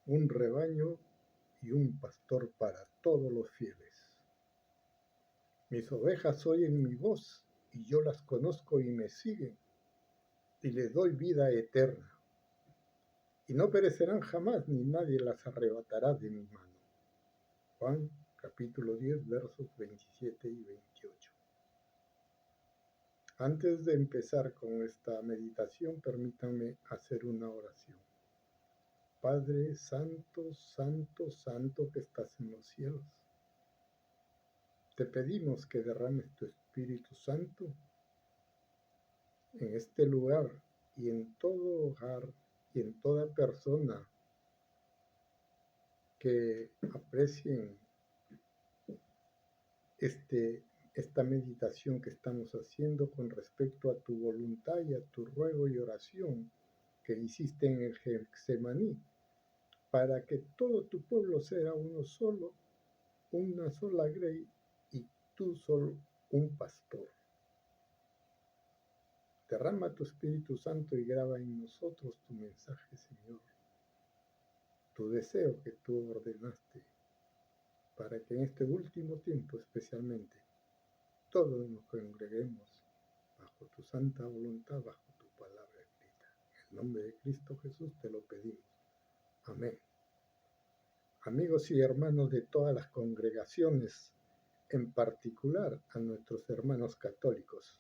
un rebaño y un pastor para todos los fieles. Mis ovejas oyen mi voz, y yo las conozco y me siguen, y les doy vida eterna, y no perecerán jamás, ni nadie las arrebatará de mi mano. Juan capítulo 10, versos 27 y 28. Antes de empezar con esta meditación, permítanme hacer una oración. Padre Santo, Santo, Santo que estás en los cielos, te pedimos que derrames tu Espíritu Santo en este lugar y en todo hogar y en toda persona que aprecien esta meditación que estamos haciendo con respecto a tu voluntad y a tu ruego y oración que hiciste en el Getsemaní, para que todo tu pueblo sea uno solo, una sola grey y tú solo un pastor. Derrama tu Espíritu Santo y graba en nosotros tu mensaje, Señor, tu deseo que tú ordenaste, para que en este último tiempo especialmente todos nos congreguemos bajo tu santa voluntad, bajo tu palabra escrita. En el nombre de Cristo Jesús te lo pedimos. Amén. Amigos y hermanos de todas las congregaciones, en particular a nuestros hermanos católicos,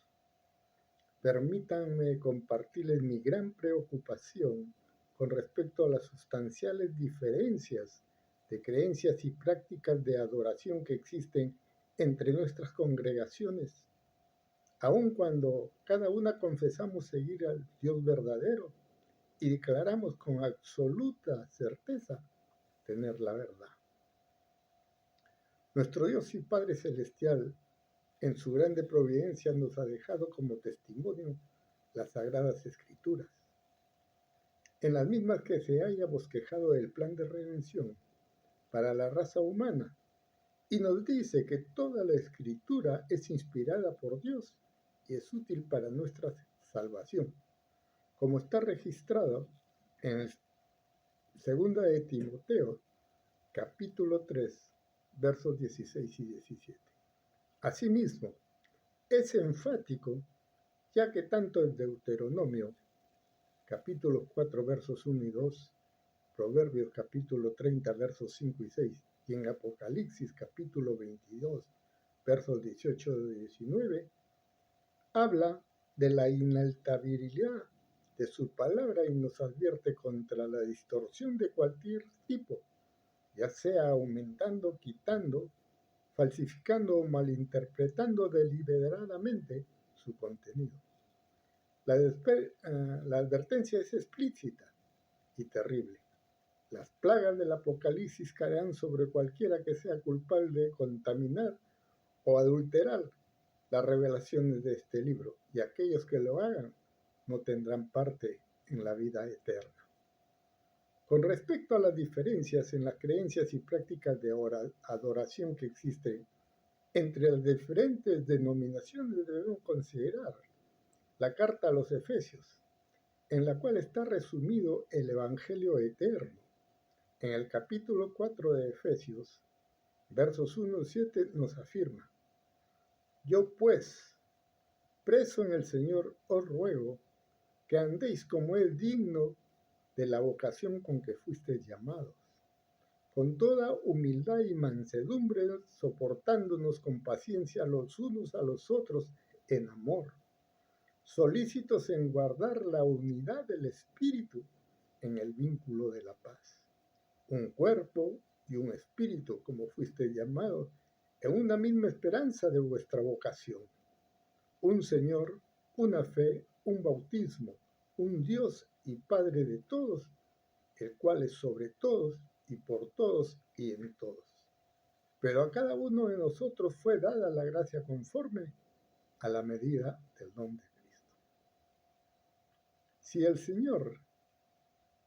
permítanme compartirles mi gran preocupación con respecto a las sustanciales diferencias de creencias y prácticas de adoración que existen entre nuestras congregaciones, aun cuando cada una confesamos seguir al Dios verdadero y declaramos con absoluta certeza tener la verdad. Nuestro Dios y Padre Celestial, en su grande providencia, nos ha dejado como testimonio las Sagradas Escrituras, en las mismas que se haya bosquejado el plan de redención para la raza humana, y nos dice que toda la Escritura es inspirada por Dios y es útil para nuestra salvación, como está registrado en 2 de Timoteo, capítulo 3, versos 16 y 17. Asimismo, es enfático, ya que tanto en Deuteronomio, capítulo 4, versos 1 y 2, Proverbios, capítulo 30, versos 5 y 6, y en Apocalipsis, capítulo 22, versos 18 y 19, habla de la inalterabilidad de su palabra y nos advierte contra la distorsión de cualquier tipo, ya sea aumentando, quitando, falsificando o malinterpretando deliberadamente su contenido. La advertencia es explícita y terrible. Las plagas del Apocalipsis caerán sobre cualquiera que sea culpable de contaminar o adulterar las revelaciones de este libro, y aquellos que lo hagan no tendrán parte en la vida eterna. Con respecto a las diferencias en las creencias y prácticas de adoración que existen entre las diferentes denominaciones, debemos considerar la carta a los Efesios, en la cual está resumido el Evangelio eterno. En el capítulo 4 de Efesios, versos 1 y 7, nos afirma: Yo pues, preso en el Señor, os ruego que andéis como es digno de la vocación con que fuisteis llamados, con toda humildad y mansedumbre, soportándonos con paciencia los unos a los otros en amor, solícitos en guardar la unidad del Espíritu en el vínculo de la paz. Un cuerpo y un espíritu, como fuisteis llamados, en una misma esperanza de vuestra vocación. Un Señor, una fe, un bautismo, un Dios y Padre de todos, el cual es sobre todos y por todos y en todos. Pero a cada uno de nosotros fue dada la gracia conforme a la medida del don de Cristo. Si el Señor,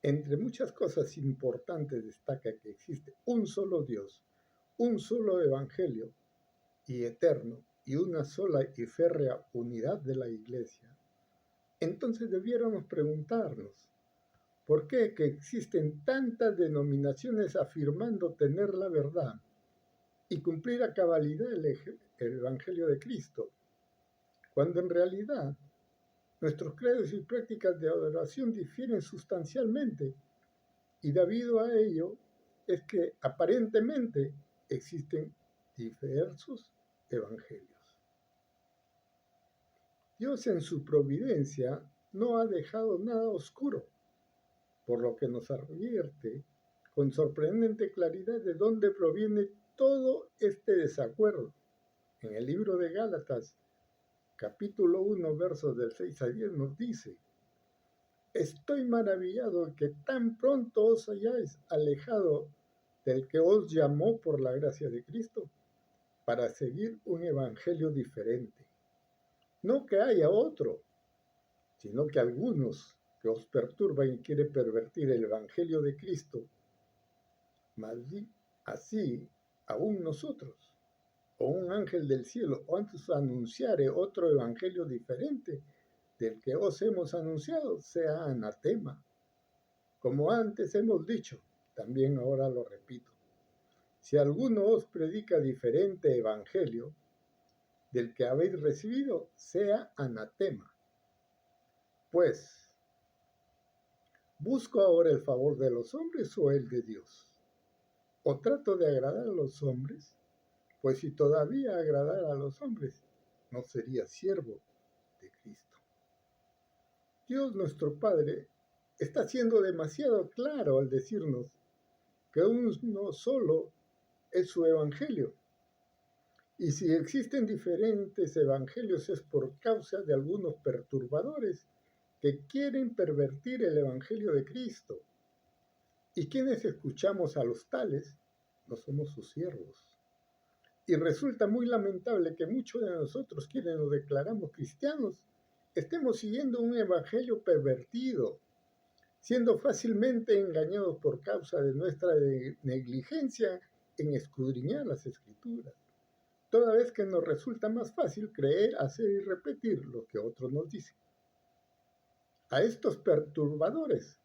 entre muchas cosas importantes, destaca que existe un solo Dios, un solo Evangelio y eterno, y una sola y férrea unidad de la Iglesia, entonces debiéramos preguntarnos, ¿Por qué que existen tantas denominaciones afirmando tener la verdad y cumplir a cabalidad el Evangelio de Cristo, cuando en realidad nuestros credos y prácticas de adoración difieren sustancialmente? Y debido a ello es que aparentemente existen diversos evangelios. Dios en su providencia no ha dejado nada oscuro, por lo que nos advierte con sorprendente claridad de dónde proviene todo este desacuerdo. En el libro de Gálatas, capítulo 1, versos del 6 a 10, nos dice: estoy maravillado de que tan pronto os hayáis alejado del que os llamó por la gracia de Cristo para seguir un evangelio diferente. No que haya otro, sino que algunos que os perturban y quieren pervertir el evangelio de Cristo, más así aún nosotros, o un ángel del cielo, o antes anunciare otro evangelio diferente del que os hemos anunciado, sea anatema. Como antes hemos dicho, también ahora lo repito: si alguno os predica diferente evangelio del que habéis recibido, sea anatema. Pues, ¿busco ahora el favor de los hombres o el de Dios? ¿O trato de agradar a los hombres? Pues si todavía agradara a los hombres, no sería siervo de Cristo. Dios nuestro Padre está siendo demasiado claro al decirnos que uno solo es su evangelio. Y si existen diferentes evangelios es por causa de algunos perturbadores que quieren pervertir el evangelio de Cristo. Y quienes escuchamos a los tales no somos sus siervos. Y resulta muy lamentable que muchos de nosotros, quienes nos declaramos cristianos, estemos siguiendo un evangelio pervertido, siendo fácilmente engañados por causa de nuestra negligencia en escudriñar las Escrituras, toda vez que nos resulta más fácil creer, hacer y repetir lo que otros nos dicen. A estos perturbadores,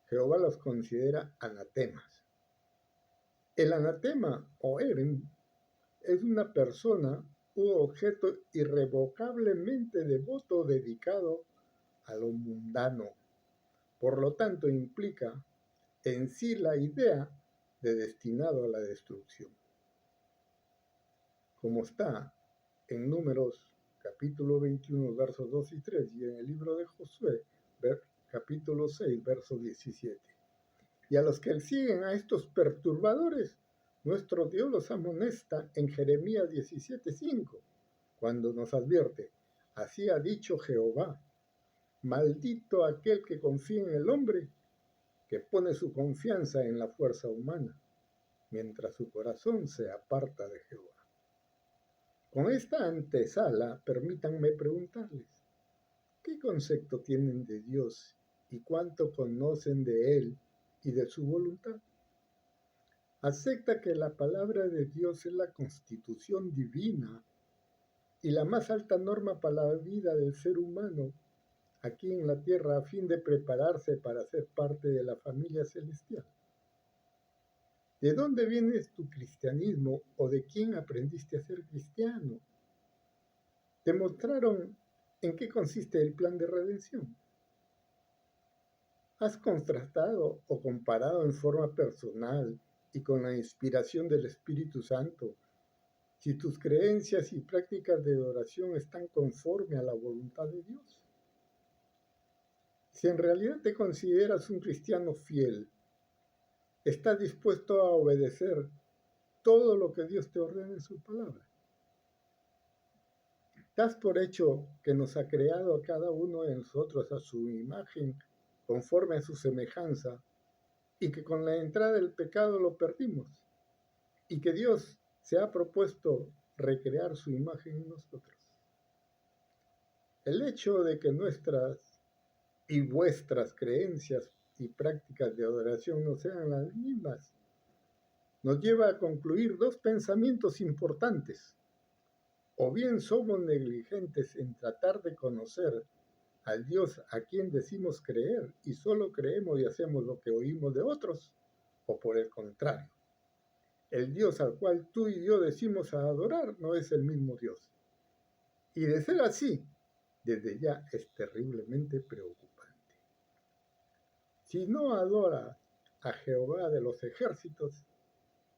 Jehová los considera anatemas. El anatema o erem es una persona u objeto irrevocablemente devoto dedicado a lo mundano. Por lo tanto, implica en sí la idea de destinado a la destrucción. Como está en Números capítulo 21, versos 2 y 3, y en el libro de Josué, capítulo 6, verso 17. Y a los que siguen a estos perturbadores, nuestro Dios los amonesta en Jeremías 17:5, cuando nos advierte: así ha dicho Jehová, maldito aquel que confía en el hombre, que pone su confianza en la fuerza humana, mientras su corazón se aparta de Jehová. Con esta antesala, permítanme preguntarles: ¿qué concepto tienen de Dios y cuánto conocen de Él y de su voluntad? Acepta que la palabra de Dios es la constitución divina y la más alta norma para la vida del ser humano aquí en la tierra, a fin de prepararse para ser parte de la familia celestial. ¿De dónde viene tu cristianismo o de quién aprendiste a ser cristiano? ¿Te mostraron en qué consiste el plan de redención? ¿Has contrastado o comparado en forma personal y con la inspiración del Espíritu Santo si tus creencias y prácticas de adoración están conforme a la voluntad de Dios? Si en realidad te consideras un cristiano fiel, ¿estás dispuesto a obedecer todo lo que Dios te ordena en su palabra? Das por hecho que nos ha creado a cada uno de nosotros a su imagen, conforme a su semejanza, y que con la entrada del pecado lo perdimos, y que Dios se ha propuesto recrear su imagen en nosotros. El hecho de que nuestras y vuestras creencias y prácticas de adoración no sean las mismas nos lleva a concluir dos pensamientos importantes: o bien somos negligentes en tratar de conocer al Dios a quien decimos creer y solo creemos y hacemos lo que oímos de otros, o por el contrario, el Dios al cual tú y yo decimos adorar no es el mismo Dios. Y de ser así, desde ya es terriblemente preocupante. Si no adora a Jehová de los ejércitos,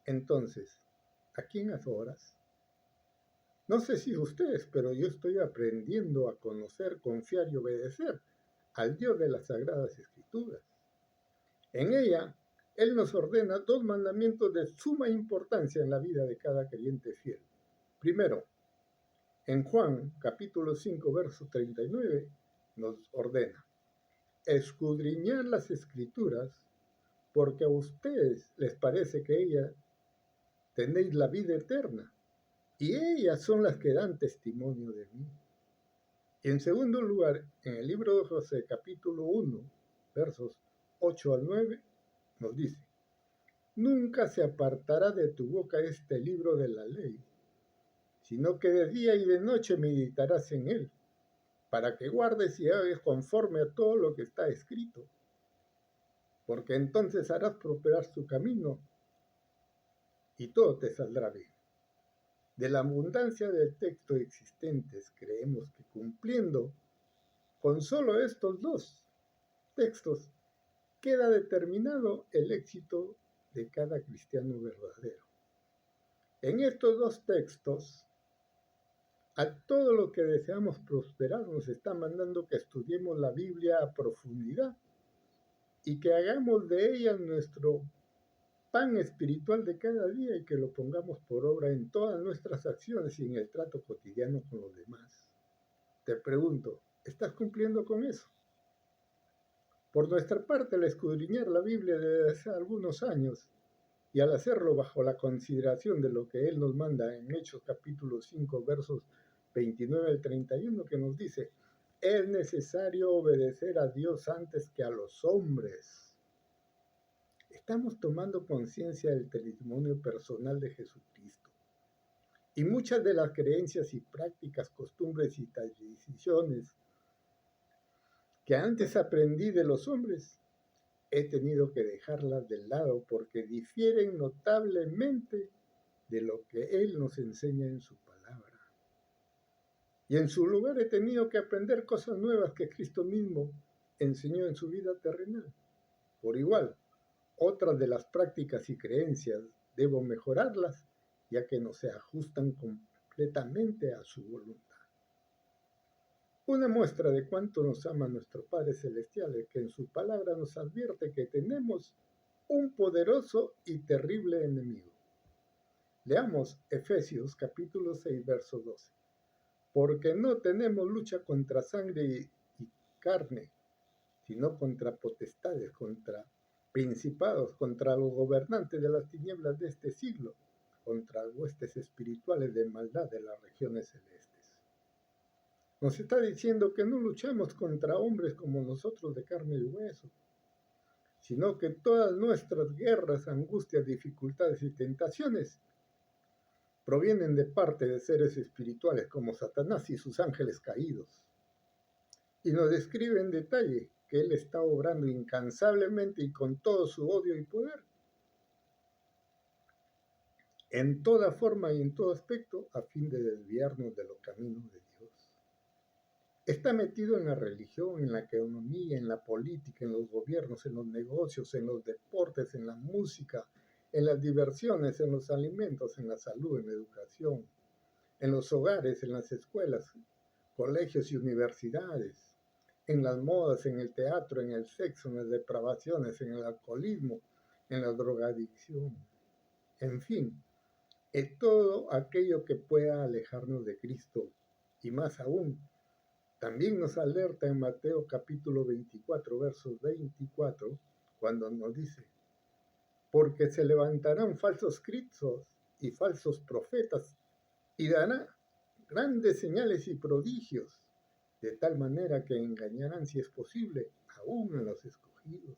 entonces, ¿a quién adoras? No sé si ustedes, pero yo estoy aprendiendo a conocer, confiar y obedecer al Dios de las Sagradas Escrituras. En ella, Él nos ordena dos mandamientos de suma importancia en la vida de cada creyente fiel. Primero, en Juan capítulo 5, verso 39, nos ordena, escudriñar las Escrituras, porque a ustedes les parece que ellas tenéis la vida eterna, y ellas son las que dan testimonio de mí. Y en segundo lugar, en el libro de José, capítulo 1, versos 8 al 9, nos dice, nunca se apartará de tu boca este libro de la ley, sino que de día y de noche meditarás en él, para que guardes y hagas conforme a todo lo que está escrito, porque entonces harás prosperar tu camino y todo te saldrá bien. De la abundancia del texto existentes, creemos que cumpliendo con solo estos dos textos queda determinado el éxito de cada cristiano verdadero. En estos dos textos, a todo lo que deseamos prosperar nos está mandando que estudiemos la Biblia a profundidad y que hagamos de ella nuestro pan espiritual de cada día y que lo pongamos por obra en todas nuestras acciones y en el trato cotidiano con los demás. Te pregunto, ¿estás cumpliendo con eso? Por nuestra parte, al escudriñar la Biblia desde hace algunos años y al hacerlo bajo la consideración de lo que Él nos manda en Hechos capítulo 5, versos 29 al 31, que nos dice, es necesario obedecer a Dios antes que a los hombres. Estamos tomando conciencia del testimonio personal de Jesucristo. Y muchas de las creencias y prácticas, costumbres y tradiciones que antes aprendí de los hombres, he tenido que dejarlas de lado porque difieren notablemente de lo que Él nos enseña en su palabra. Y en su lugar he tenido que aprender cosas nuevas que Cristo mismo enseñó en su vida terrenal. Por igual, otras de las prácticas y creencias debo mejorarlas, ya que no se ajustan completamente a su voluntad. Una muestra de cuánto nos ama nuestro Padre Celestial es que en su palabra nos advierte que tenemos un poderoso y terrible enemigo. Leamos Efesios capítulo 6, verso 12. Porque no tenemos lucha contra sangre y carne, sino contra potestades, contra principados, contra los gobernantes de las tinieblas de este siglo, contra huestes espirituales de maldad de las regiones celestes. Nos está diciendo que no luchamos contra hombres como nosotros de carne y hueso, sino que todas nuestras guerras, angustias, dificultades y tentaciones provienen de parte de seres espirituales como Satanás y sus ángeles caídos. Y nos describe en detalle que Él está obrando incansablemente y con todo su odio y poder, en toda forma y en todo aspecto, a fin de desviarnos de los caminos de Dios. Está metido en la religión, en la economía, en la política, en los gobiernos, en los negocios, en los deportes, en la música, en las diversiones, en los alimentos, en la salud, en la educación, en los hogares, en las escuelas, colegios y universidades, en las modas, en el teatro, en el sexo, en las depravaciones, en el alcoholismo, en la drogadicción, en fin, en todo aquello que pueda alejarnos de Cristo. Y más aún, también nos alerta en Mateo capítulo 24, versos 24, cuando nos dice, porque se levantarán falsos cristos y falsos profetas y darán grandes señales y prodigios, de tal manera que engañarán, si es posible, aún a los escogidos.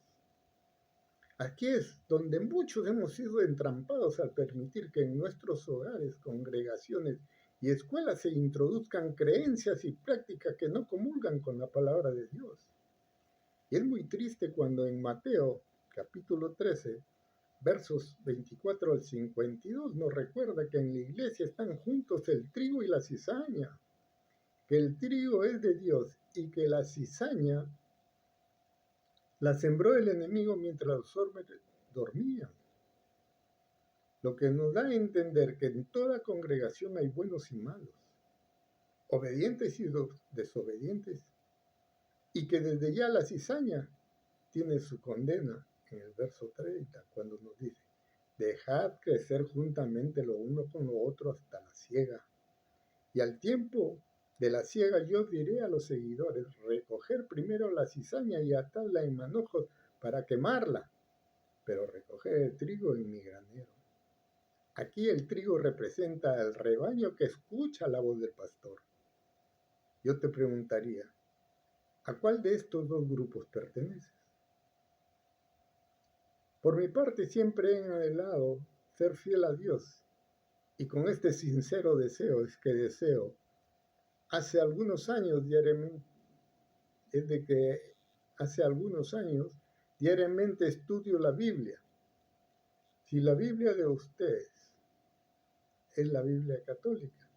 Aquí es donde muchos hemos sido entrampados al permitir que en nuestros hogares, congregaciones y escuelas se introduzcan creencias y prácticas que no comulgan con la palabra de Dios. Y es muy triste cuando en Mateo capítulo 13, versos 24 al 52, nos recuerda que en la iglesia están juntos el trigo y la cizaña, que el trigo es de Dios y que la cizaña la sembró el enemigo mientras los hombres dormían. Lo que nos da a entender que en toda congregación hay buenos y malos, obedientes y desobedientes, y que desde ya la cizaña tiene su condena en el verso 30, cuando nos dice: dejad crecer juntamente lo uno con lo otro hasta la siega. Y al tiempo de la siega yo diré a los seguidores: recoger primero la cizaña y atadla en manojos para quemarla, pero recoger el trigo en mi granero. Aquí el trigo representa al rebaño que escucha la voz del pastor. Yo te preguntaría, ¿a cuál de estos dos grupos perteneces? Por mi parte siempre he anhelado ser fiel a Dios, y con este sincero deseo es que deseo, hace algunos años diariamente, desde que hace algunos años diariamente estudio la Biblia. Si la Biblia de ustedes es la Biblia católica,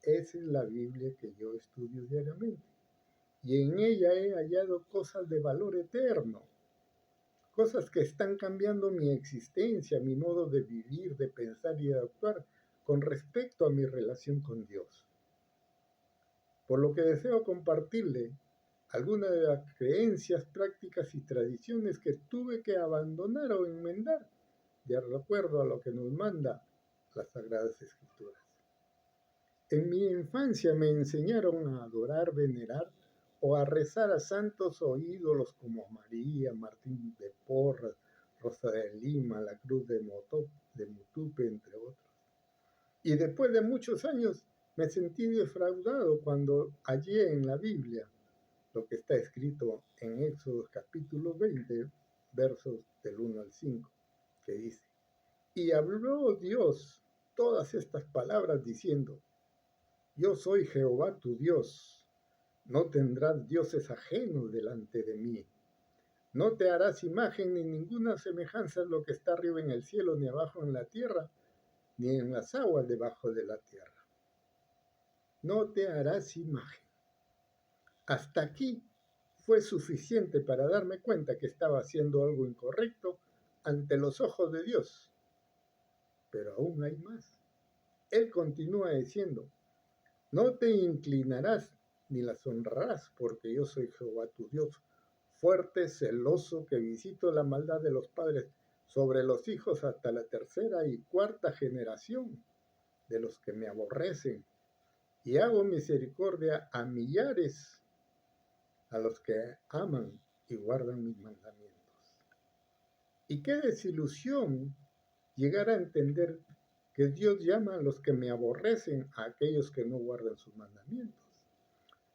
esa es la Biblia que yo estudio diariamente. Y en ella he hallado cosas de valor eterno, cosas que están cambiando mi existencia, mi modo de vivir, de pensar y de actuar con respecto a mi relación con Dios. Por lo que deseo compartirle algunas de las creencias, prácticas y tradiciones que tuve que abandonar o enmendar, de acuerdo a lo que nos manda las Sagradas Escrituras. En mi infancia me enseñaron a adorar, venerar o a rezar a santos o ídolos como María, Martín de Porras, Rosa de Lima, la Cruz de Mutupe, entre otros. Y después de muchos años me sentí defraudado cuando hallé en la Biblia lo que está escrito en Éxodo capítulo 20, versos del 1 al 5, que dice: y habló Dios todas estas palabras diciendo: yo soy Jehová tu Dios, no tendrás dioses ajenos delante de mí. No te harás imagen ni ninguna semejanza en lo que está arriba en el cielo, ni abajo en la tierra, ni en las aguas debajo de la tierra. No te harás imagen. Hasta aquí fue suficiente para darme cuenta que estaba haciendo algo incorrecto ante los ojos de Dios. Pero aún hay más. Él continúa diciendo: no te inclinarás ni las honrarás, porque yo soy Jehová tu Dios, fuerte, celoso, que visito la maldad de los padres sobre los hijos hasta la tercera y cuarta generación de los que me aborrecen, y hago misericordia a millares a los que aman y guardan mis mandamientos. Y qué desilusión llegar a entender que Dios llama a los que me aborrecen a aquellos que no guardan sus mandamientos,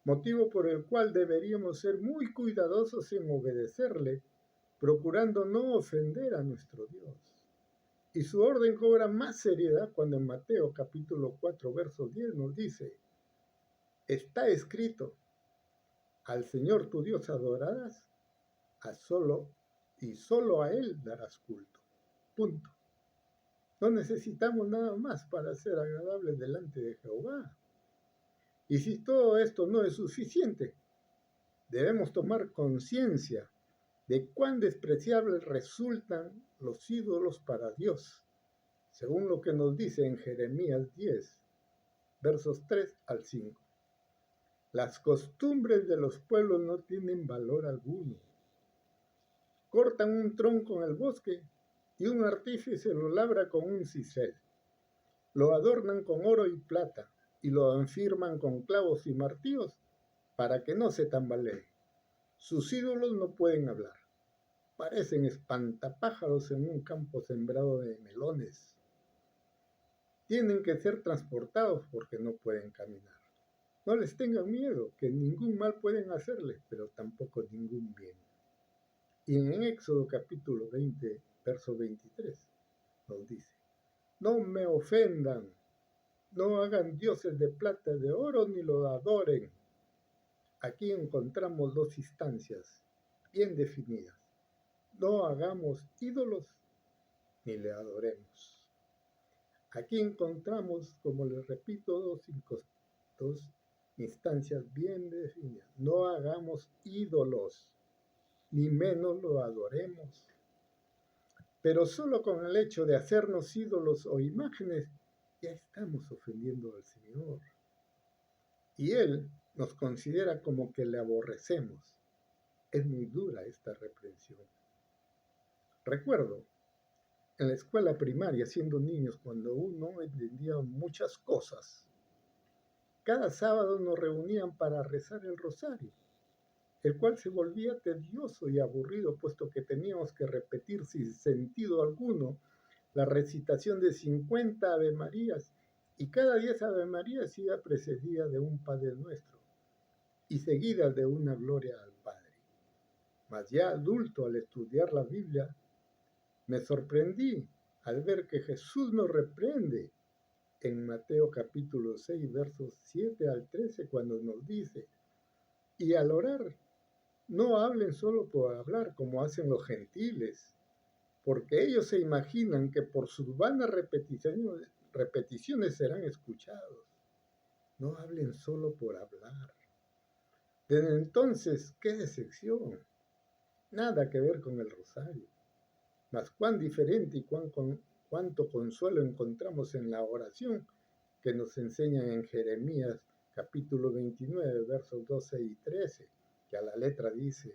motivo por el cual deberíamos ser muy cuidadosos en obedecerle, procurando no ofender a nuestro Dios. Y su orden cobra más seriedad cuando en Mateo capítulo 4, verso 10 nos dice: está escrito, al Señor tu Dios adorarás, solo a Él darás culto. Punto. No necesitamos nada más para ser agradables delante de Jehová. Y si todo esto no es suficiente, debemos tomar conciencia de cuán despreciables resultan los ídolos para Dios, según lo que nos dice en Jeremías 10, versos 3 al 5. Las costumbres de los pueblos no tienen valor alguno. Cortan un tronco en el bosque y un artífice lo labra con un cisel. Lo adornan con oro y plata y lo enfirman con clavos y martillos para que no se tambalee. Sus ídolos no pueden hablar. Parecen espantapájaros en un campo sembrado de melones. Tienen que ser transportados porque no pueden caminar. No les tengan miedo, que ningún mal pueden hacerles, pero tampoco ningún bien. Y en Éxodo capítulo 20, verso 23, nos dice: no me ofendan, No hagan dioses de plata, de oro, ni lo adoren. Aquí encontramos dos instancias bien definidas. No hagamos ídolos ni le adoremos. Aquí encontramos, como les repito, dos instancias bien definidas. No hagamos ídolos, ni menos lo adoremos. Pero solo con el hecho de hacernos ídolos o imágenes, ya estamos ofendiendo al Señor. Y Él nos considera como que le aborrecemos. Es muy dura esta reprensión. Recuerdo en la escuela primaria, siendo niños, cuando uno entendía muchas cosas, cada sábado nos reunían para rezar el rosario, el cual se volvía tedioso y aburrido, puesto que teníamos que repetir sin sentido alguno la recitación de 50 Ave Marías, y cada 10 Ave Marías iba precedida de un Padre Nuestro, y seguida de una gloria al Padre. Mas ya adulto, al estudiar la Biblia, me sorprendí al ver que Jesús nos reprende en Mateo capítulo 6, versos 7 al 13, cuando nos dice, y al orar, no hablen solo por hablar como hacen los gentiles, porque ellos se imaginan que por sus vanas repeticiones serán escuchados. No hablen solo por hablar. Desde entonces, qué decepción. Nada que ver con el rosario. Mas cuán diferente y cuánto consuelo encontramos en la oración que nos enseñan en Jeremías capítulo 29, versos 12 y 13, que a la letra dice,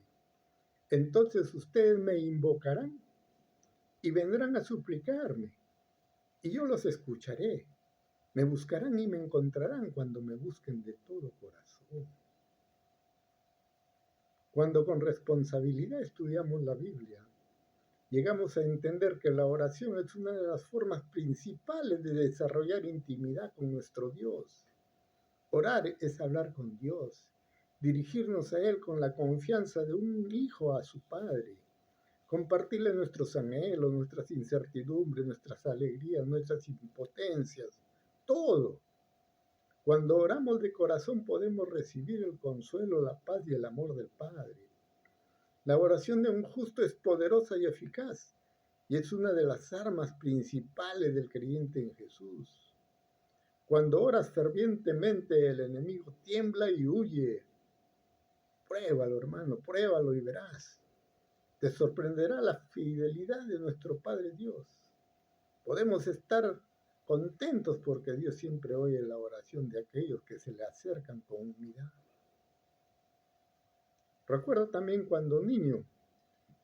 entonces ustedes me invocarán y vendrán a suplicarme, y yo los escucharé. Me buscarán y me encontrarán cuando me busquen de todo corazón. Cuando con responsabilidad estudiamos la Biblia, llegamos a entender que la oración es una de las formas principales de desarrollar intimidad con nuestro Dios. Orar es hablar con Dios, dirigirnos a Él con la confianza de un hijo a su Padre, compartirle nuestros anhelos, nuestras incertidumbres, nuestras alegrías, nuestras impotencias, todo. Cuando oramos de corazón podemos recibir el consuelo, la paz y el amor del Padre. La oración de un justo es poderosa y eficaz, y es una de las armas principales del creyente en Jesús. Cuando oras fervientemente, el enemigo tiembla y huye. Pruébalo, hermano, pruébalo y verás. Te sorprenderá la fidelidad de nuestro Padre Dios. Podemos estar contentos porque Dios siempre oye la oración de aquellos que se le acercan con humildad. Recuerdo también cuando niño,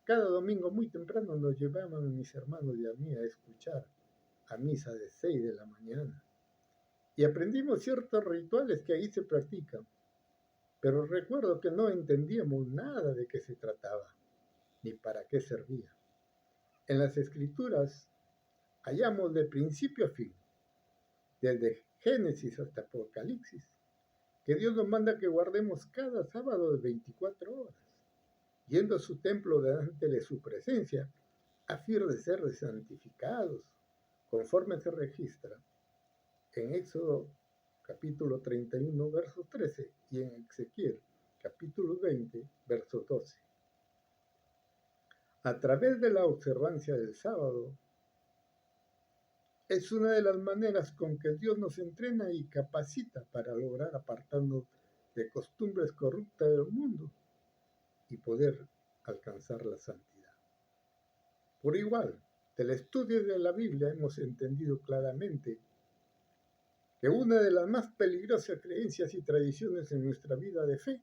cada domingo muy temprano nos llevaban mis hermanos y a mí a escuchar a misa de 6 de la mañana. Y aprendimos ciertos rituales que ahí se practican, pero recuerdo que no entendíamos nada de qué se trataba, ni para qué servía. En las escrituras hallamos de principio a fin, desde Génesis hasta Apocalipsis, que Dios nos manda que guardemos cada sábado de 24 horas, yendo a su templo delante de su presencia, a fin de ser santificados, conforme se registra en Éxodo capítulo 31, verso 13, y en Ezequiel capítulo 20, verso 12. A través de la observancia del sábado, es una de las maneras con que Dios nos entrena y capacita para lograr apartarnos de costumbres corruptas del mundo y poder alcanzar la santidad. Por igual, del estudio de la Biblia hemos entendido claramente que una de las más peligrosas creencias y tradiciones en nuestra vida de fe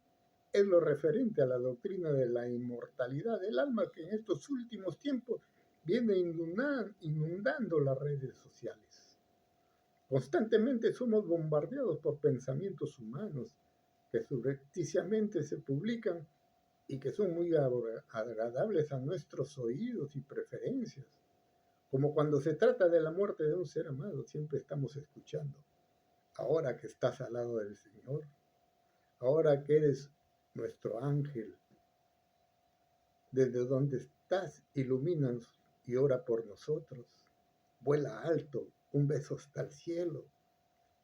es lo referente a la doctrina de la inmortalidad del alma que en estos últimos tiempos viene inundando las redes sociales. Constantemente somos bombardeados por pensamientos humanos que subrepticiamente se publican y que son muy agradables a nuestros oídos y preferencias. Como cuando se trata de la muerte de un ser amado, siempre estamos escuchando. Ahora que estás al lado del Señor, ahora que eres nuestro ángel, desde donde estás, ilumínanos y ora por nosotros. Vuela alto, un beso hasta el cielo.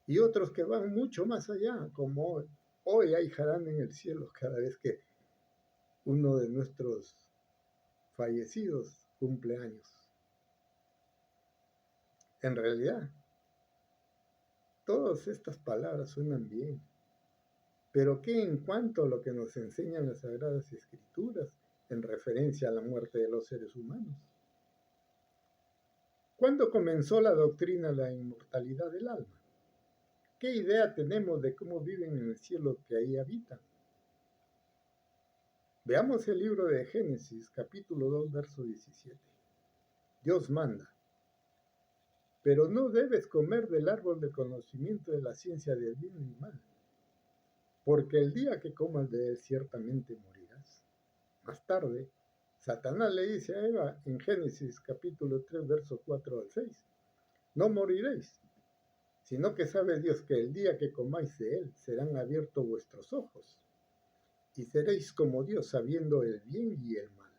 y otros que van mucho más allá, como hoy hay jarana en el cielo cada vez que uno de nuestros fallecidos cumple años. En realidad, todas estas palabras suenan bien, pero ¿qué en cuanto a lo que nos enseñan las Sagradas Escrituras en referencia a la muerte de los seres humanos? ¿Cuándo comenzó la doctrina de la inmortalidad del alma? ¿Qué idea tenemos de cómo viven en el cielo que ahí habitan? Veamos el libro de Génesis, capítulo 2, verso 17. Dios manda, pero no debes comer del árbol del conocimiento de la ciencia del bien y mal, porque el día que comas de él ciertamente morirás. Más tarde, Satanás le dice a Eva en Génesis capítulo 3, verso 4 al 6, no moriréis, sino que sabe Dios que el día que comáis de él serán abiertos vuestros ojos, y seréis como Dios sabiendo el bien y el mal.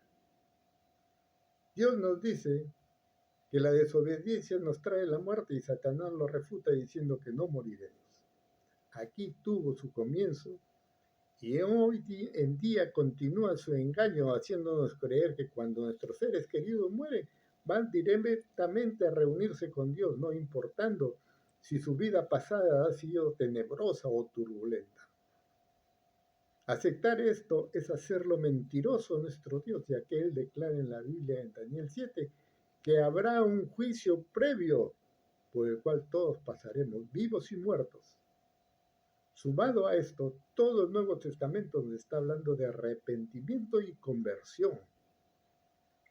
Dios nos dice que la desobediencia nos trae la muerte y Satanás lo refuta diciendo que no moriremos. Aquí tuvo su comienzo y hoy en día continúa su engaño haciéndonos creer que cuando nuestros seres queridos mueren van directamente a reunirse con Dios, no importando si su vida pasada ha sido tenebrosa o turbulenta. Aceptar esto es hacerlo mentiroso a nuestro Dios, ya que Él declara en la Biblia en Daniel 7 que habrá un juicio previo por el cual todos pasaremos, vivos y muertos. Sumado a esto, todo el Nuevo Testamento nos está hablando de arrepentimiento y conversión.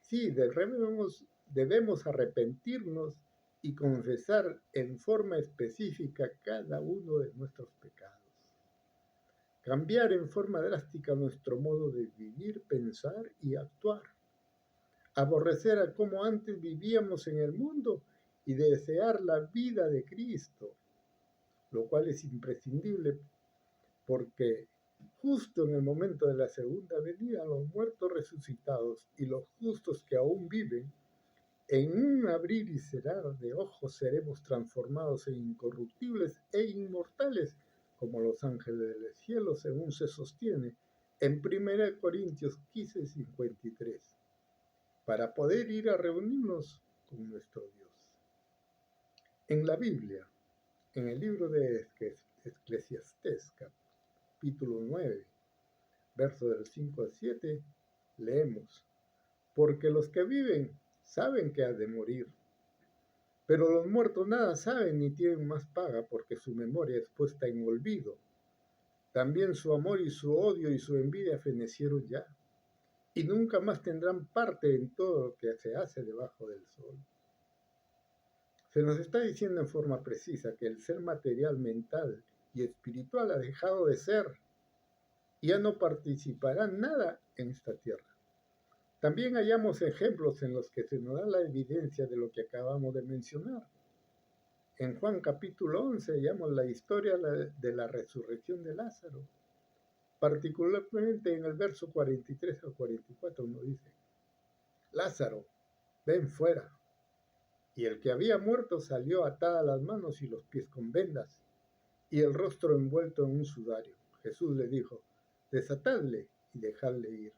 Sí, debemos arrepentirnos y confesar en forma específica cada uno de nuestros pecados. Cambiar en forma drástica nuestro modo de vivir, pensar y actuar. Aborrecer a como antes vivíamos en el mundo y desear la vida de Cristo, lo cual es imprescindible porque justo en el momento de la segunda venida los muertos resucitados y los justos que aún viven, en un abrir y cerrar de ojos seremos transformados en incorruptibles e inmortales como los ángeles del cielo, según se sostiene en 1 Corintios 15:53, para poder ir a reunirnos con nuestro Dios. En la Biblia, en el libro de Eclesiastés, capítulo 9, verso del 5 al 7, leemos, porque los que viven saben que ha de morir, pero los muertos nada saben ni tienen más paga porque su memoria es puesta en olvido. También su amor y su odio y su envidia fenecieron ya, y nunca más tendrán parte en todo lo que se hace debajo del sol. Se nos está diciendo en forma precisa que el ser material, mental y espiritual ha dejado de ser y ya no participará nada en esta tierra. También hallamos ejemplos en los que se nos da la evidencia de lo que acabamos de mencionar. En Juan capítulo 11 hallamos la historia de la resurrección de Lázaro. Particularmente en el verso 43 al 44 nos dice, Lázaro, ven fuera. Y el que había muerto salió atada las manos y los pies con vendas, y el rostro envuelto en un sudario. Jesús le dijo, desatadle y dejadle ir.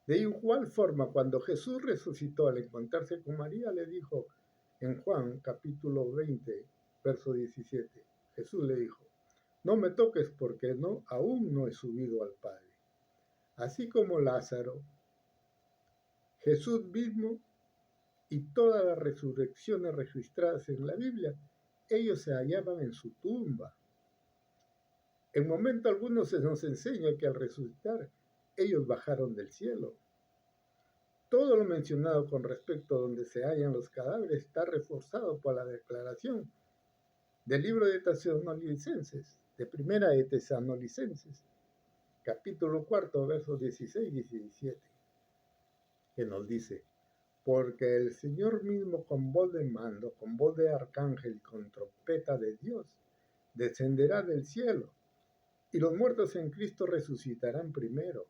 De igual forma, cuando Jesús resucitó al encontrarse con María, le dijo en Juan capítulo 20, verso 17, Jesús le dijo, no me toques porque aún no he subido al Padre. Así como Lázaro, Jesús mismo y todas las resurrecciones registradas en la Biblia, ellos se hallaban en su tumba. En momento alguno se nos enseña que al resucitar, ellos bajaron del cielo. Todo lo mencionado con respecto a donde se hallan los cadáveres está reforzado por la declaración del libro de Tesalonicenses, de Primera de Tesalonicenses, capítulo 4, versos 16 y 17, que nos dice, porque el Señor mismo con voz de mando, con voz de arcángel y con trompeta de Dios, descenderá del cielo, y los muertos en Cristo resucitarán primero.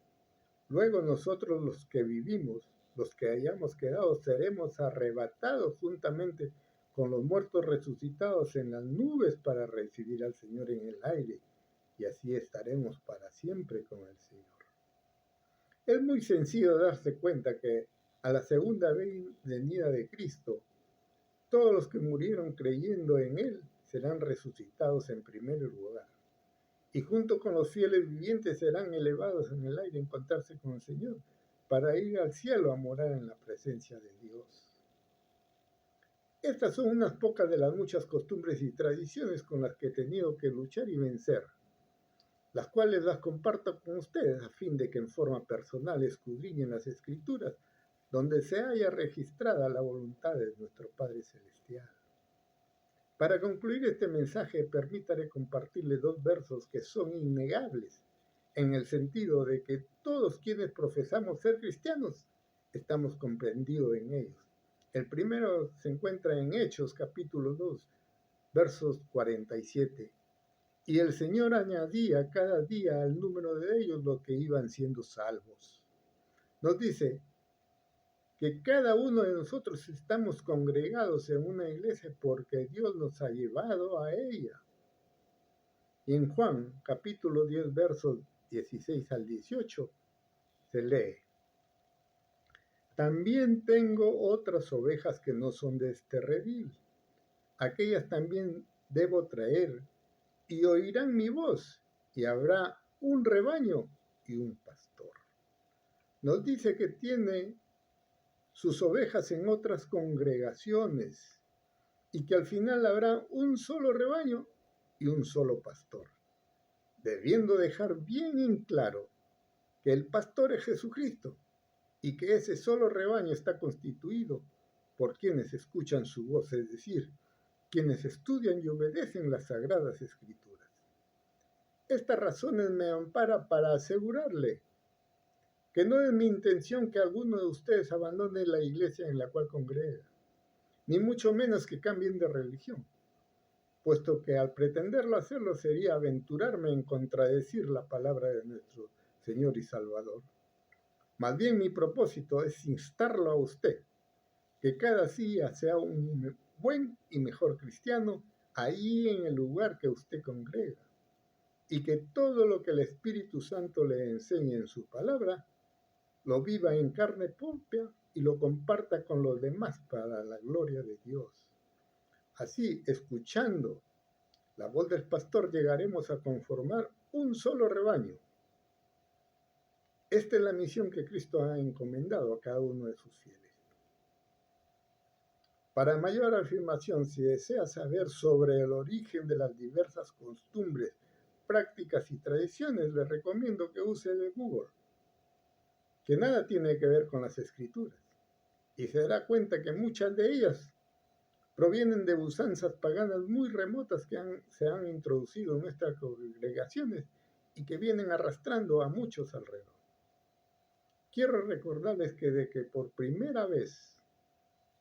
Luego nosotros los que vivimos, los que hayamos quedado, seremos arrebatados juntamente con los muertos resucitados en las nubes para recibir al Señor en el aire, y así estaremos para siempre con el Señor. Es muy sencillo darse cuenta que a la segunda venida de Cristo, todos los que murieron creyendo en Él serán resucitados en primer lugar, y junto con los fieles vivientes serán elevados en el aire a encontrarse con el Señor, para ir al cielo a morar en la presencia de Dios. Estas son unas pocas de las muchas costumbres y tradiciones con las que he tenido que luchar y vencer, las cuales las comparto con ustedes a fin de que en forma personal escudriñen las Escrituras, donde se haya registrada la voluntad de nuestro Padre Celestial. Para concluir este mensaje, permítame compartirles 2 versos que son innegables, en el sentido de que todos quienes profesamos ser cristianos estamos comprendidos en ellos. El primero se encuentra en Hechos capítulo 2, versos 47. Y el Señor añadía cada día al número de ellos los que iban siendo salvos. Nos dice que cada uno de nosotros estamos congregados en una iglesia porque Dios nos ha llevado a ella. Y en Juan capítulo 10, versos 16 al 18, se lee: También tengo otras ovejas que no son de este redil. Aquellas también debo traer, y oirán mi voz, y habrá un rebaño y un pastor. Nos dice que tiene sus ovejas en otras congregaciones, y que al final habrá un solo rebaño y un solo pastor, debiendo dejar bien en claro que el pastor es Jesucristo, y que ese solo rebaño está constituido por quienes escuchan su voz, es decir, quienes estudian y obedecen las Sagradas Escrituras. Estas razones me amparan para asegurarle que no es mi intención que alguno de ustedes abandone la iglesia en la cual congrega, ni mucho menos que cambien de religión, puesto que al pretenderlo hacerlo sería aventurarme en contradecir la palabra de nuestro Señor y Salvador. Más bien mi propósito es instarlo a usted, que cada día sea un buen y mejor cristiano ahí en el lugar que usted congrega, y que todo lo que el Espíritu Santo le enseñe en su palabra, lo viva en carne propia y lo comparta con los demás para la gloria de Dios. Así, escuchando la voz del pastor, llegaremos a conformar un solo rebaño. Esta es la misión que Cristo ha encomendado a cada uno de sus fieles. Para mayor afirmación, si desea saber sobre el origen de las diversas costumbres, prácticas y tradiciones, le recomiendo que use el Google, que nada tiene que ver con las Escrituras, y se dará cuenta que muchas de ellas provienen de usanzas paganas muy remotas que se han introducido en nuestras congregaciones y que vienen arrastrando a muchos alrededor. Quiero recordarles que de que por primera vez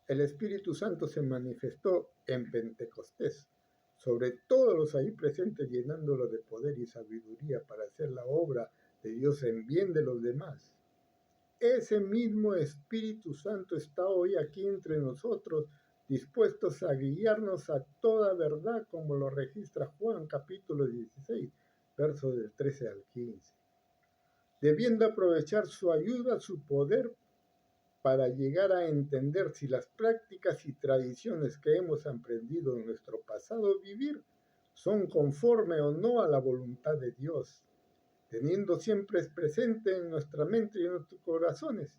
el Espíritu Santo se manifestó en Pentecostés sobre todos los ahí presentes, llenándolos de poder y sabiduría para hacer la obra de Dios en bien de los demás. Ese mismo Espíritu Santo está hoy aquí entre nosotros, dispuestos a guiarnos a toda verdad, como lo registra Juan capítulo 16, versos del 13 al 15. Debiendo aprovechar su ayuda, su poder, para llegar a entender si las prácticas y tradiciones que hemos aprendido en nuestro pasado vivir son conforme o no a la voluntad de Dios, teniendo siempre presente en nuestra mente y en nuestros corazones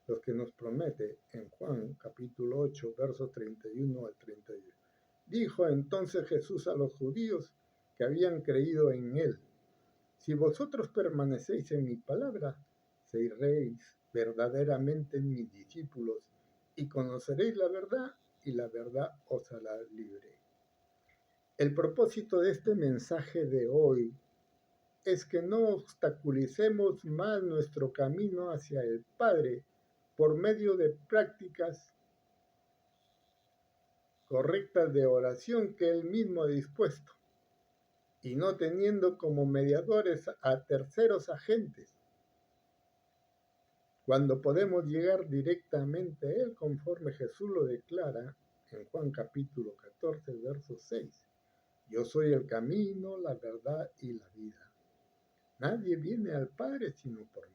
los que nos promete en Juan capítulo 8, versos 31 al 32. Dijo entonces Jesús a los judíos que habían creído en él: si vosotros permanecéis en mi palabra, seréis verdaderamente mis discípulos y conoceréis la verdad, y la verdad os hará libre. El propósito de este mensaje de hoy es que no obstaculicemos más nuestro camino hacia el Padre por medio de prácticas correctas de oración que Él mismo ha dispuesto, y no teniendo como mediadores a terceros agentes, cuando podemos llegar directamente a Él conforme Jesús lo declara en Juan capítulo 14, verso 6. Yo soy el camino, la verdad y la vida. Nadie viene al Padre sino por mí.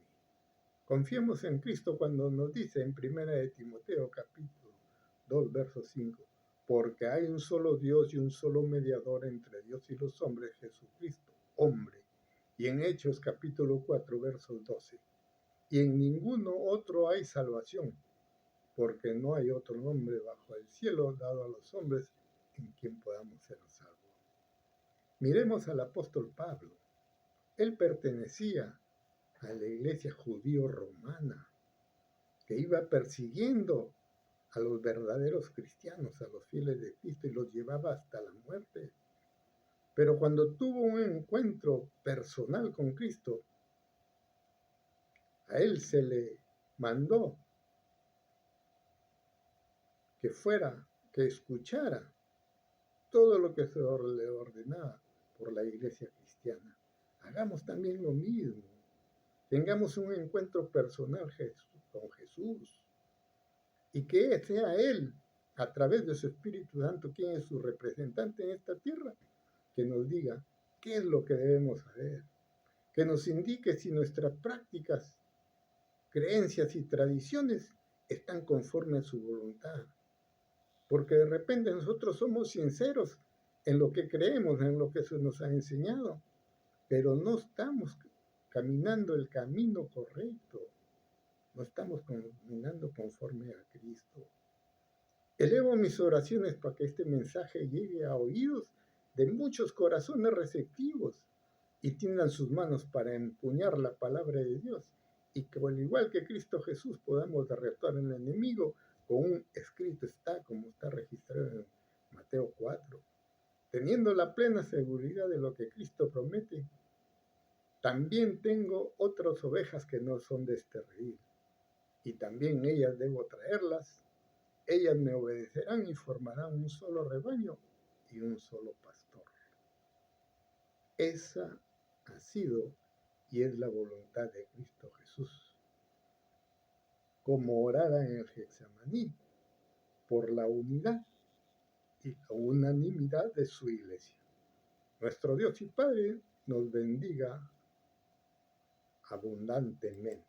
Confiemos en Cristo cuando nos dice en 1 de Timoteo capítulo 2, verso 5, porque hay un solo Dios y un solo mediador entre Dios y los hombres, Jesucristo, hombre. Y en Hechos capítulo 4, verso 12, y en ninguno otro hay salvación, porque no hay otro nombre bajo el cielo dado a los hombres en quien podamos ser salvos. Miremos al apóstol Pablo. Él pertenecía a la iglesia judío-romana, que iba persiguiendo a los verdaderos cristianos, a los fieles de Cristo, y los llevaba hasta la muerte. Pero cuando tuvo un encuentro personal con Cristo, a él se le mandó que escuchara todo lo que se le ordenaba por la iglesia cristiana. Hagamos también lo mismo. Tengamos un encuentro personal con Jesús y que sea Él, a través de su Espíritu Santo, quien es su representante en esta tierra, que nos diga qué es lo que debemos hacer, que nos indique si nuestras prácticas, creencias y tradiciones están conformes a su voluntad. Porque de repente nosotros somos sinceros en lo que creemos, en lo que se nos ha enseñado, pero no estamos caminando el camino correcto, no estamos caminando conforme a Cristo. Elevo mis oraciones para que este mensaje llegue a oídos de muchos corazones receptivos y tiendan sus manos para empuñar la palabra de Dios, y que al igual que Cristo Jesús podamos derrotar al enemigo con un escrito está, como está registrado en Mateo 4, teniendo la plena seguridad de lo que Cristo promete. También tengo otras ovejas que no son de este redil, y también ellas debo traerlas. Ellas me obedecerán y formarán un solo rebaño y un solo pastor. Esa ha sido y es la voluntad de Cristo Jesús, como orara en el Getsemaní, por la unidad y la unanimidad de su iglesia. Nuestro Dios y Padre nos bendiga abundantemente.